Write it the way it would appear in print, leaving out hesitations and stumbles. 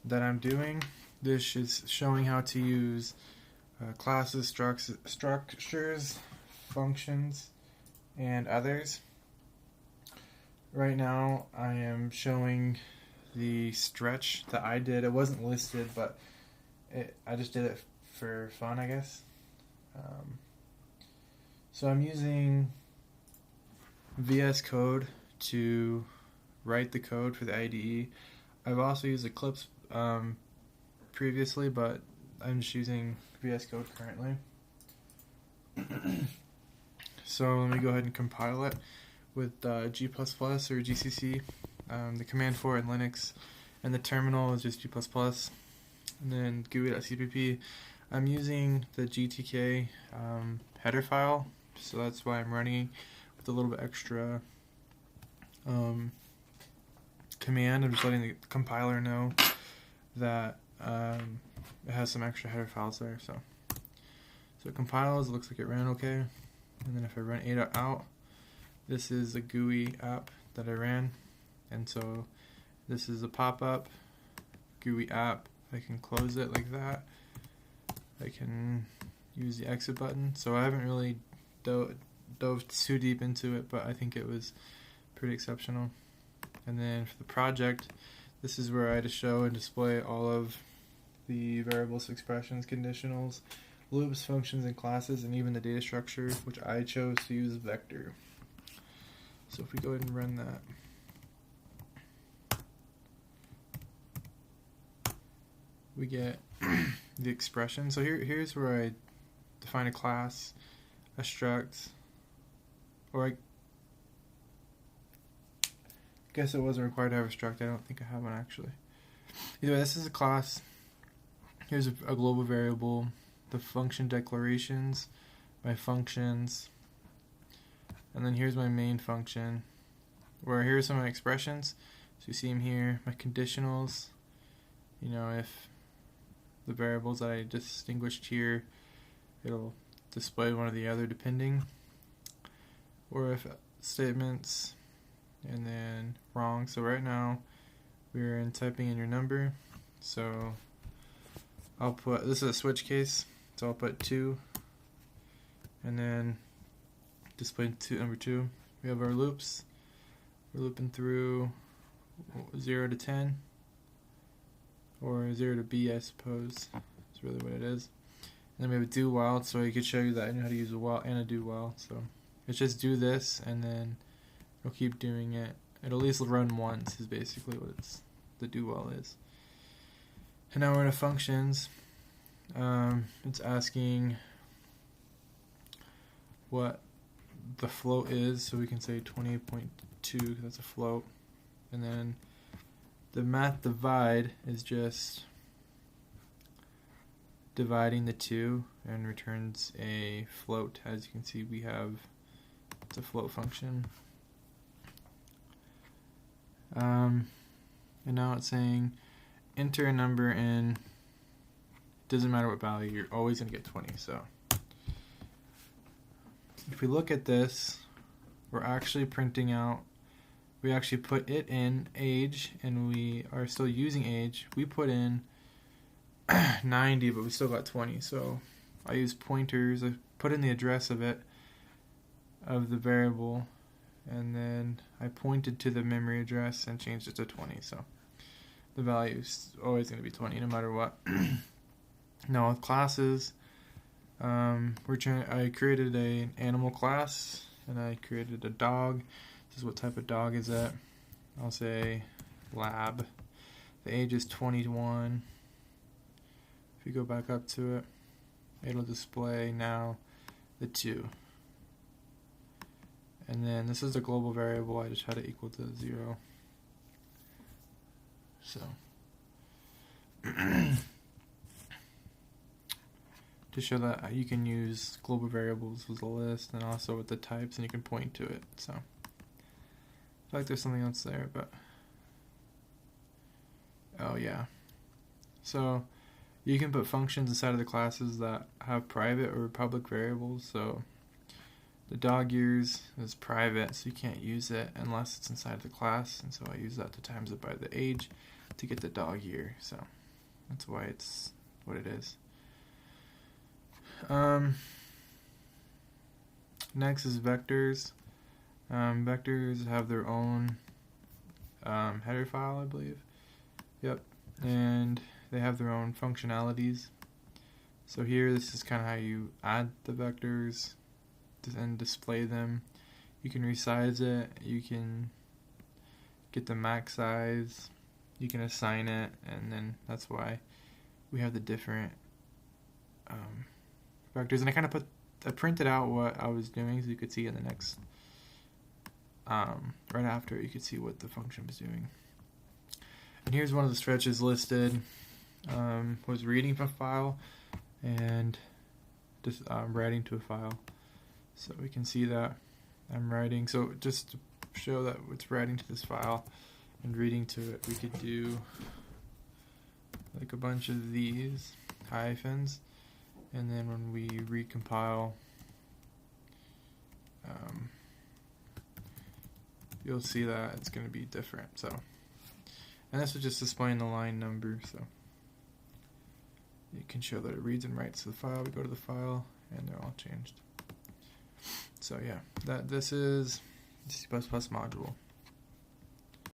that I'm doing. This is showing how to use classes, structures, functions, and others. Right now I am showing the stretch that I did. It wasn't listed, but I just did it for fun, I guess. So I'm using VS Code to write the code for the IDE. I've also used Eclipse previously, but I'm just using VS Code currently. So let me go ahead and compile it with G++ or GCC. The command for it in Linux, and the terminal is just G++. And then GUI.cpp. I'm using the GTK header file, so that's why I'm running with a little bit extra command. I'm just letting the compiler know that it has some extra header files there. So it compiles. It looks like it ran okay. And then if I run Ada out, this is a GUI app that I ran. And so this is a pop-up GUI app. I can close it like that. I can use the exit button. So I haven't really dove too deep into it, but I think it was pretty exceptional. And then for the project, this is where I had to show and display all of the variables, expressions, conditionals, loops, functions, and classes, and even the data structure, which I chose to use vector. So if we go ahead and run that, we get the expression. So here's where I define a class, a struct, or I guess it wasn't required to have a struct. I don't think I have one actually. Either way, this is a class. Here's a global variable, the function declarations, my functions, and then here's my main function, where here's some of my expressions. So you see them here, my conditionals, if the variables that I distinguished here, it'll display one or the other depending, or if statements, and then wrong. So right now we're in typing in your number, so I'll put, this is a switch case, so I'll put 2 and then display number 2. We have our loops. We're looping through 0 to 10, or 0 to B, I suppose. That's really what it is. And then we have a do while, so I could show you that I know how to use a while and a do while. So it's just do this, and then it'll keep doing it. It'll at least run once is basically what the do while is. And now we're into functions. It's asking what the float is, so we can say 28.2 because that's a float. And then the math divide is just dividing the 2 and returns a float. As you can see, it's a float function. And now it's saying enter a number in, doesn't matter what value, you're always going to get 20. So if we look at this, we're actually printing out, we actually put it in age, and we are still using age. We put in 90, but we still got 20. So I use pointers. I put in the address of the variable, and then I pointed to the memory address and changed it to 20. So the value is always going to be 20 no matter what. Now with classes, I created an animal class, and I created a dog. This is what type of dog is that. I'll say lab. The age is 21. If you go back up to it, it'll display now the 2. And then this is the global variable. I just had it equal to 0. So to show that you can use global variables with a list, and also with the types, and you can point to it. So I feel like there's something else there, but oh yeah. So you can put functions inside of the classes that have private or public variables. So the dog years is private, so you can't use it unless it's inside of the class, and so I use that to times it by the age. to get the dog here, so that's why it's what it is. Next is vectors. Vectors have their own header file, I believe. Yep, and they have their own functionalities. So here, this is kind of how you add the vectors and display them. You can resize it, you can get the max size, you can assign it, and then that's why we have the different vectors. And I printed out what I was doing so you could see in the next, right after you could see what the function was doing. And here's one of the stretches listed. Was reading from a file and just writing to a file. So we can see that I'm writing. So just to show that it's writing to this file and reading to it, we could do like a bunch of these hyphens, and then when we recompile, you'll see that it's going to be different. So, and this is just displaying the line number, so you can show that it reads and writes to the file. We go to the file and they're all changed. So yeah, this is C++ module.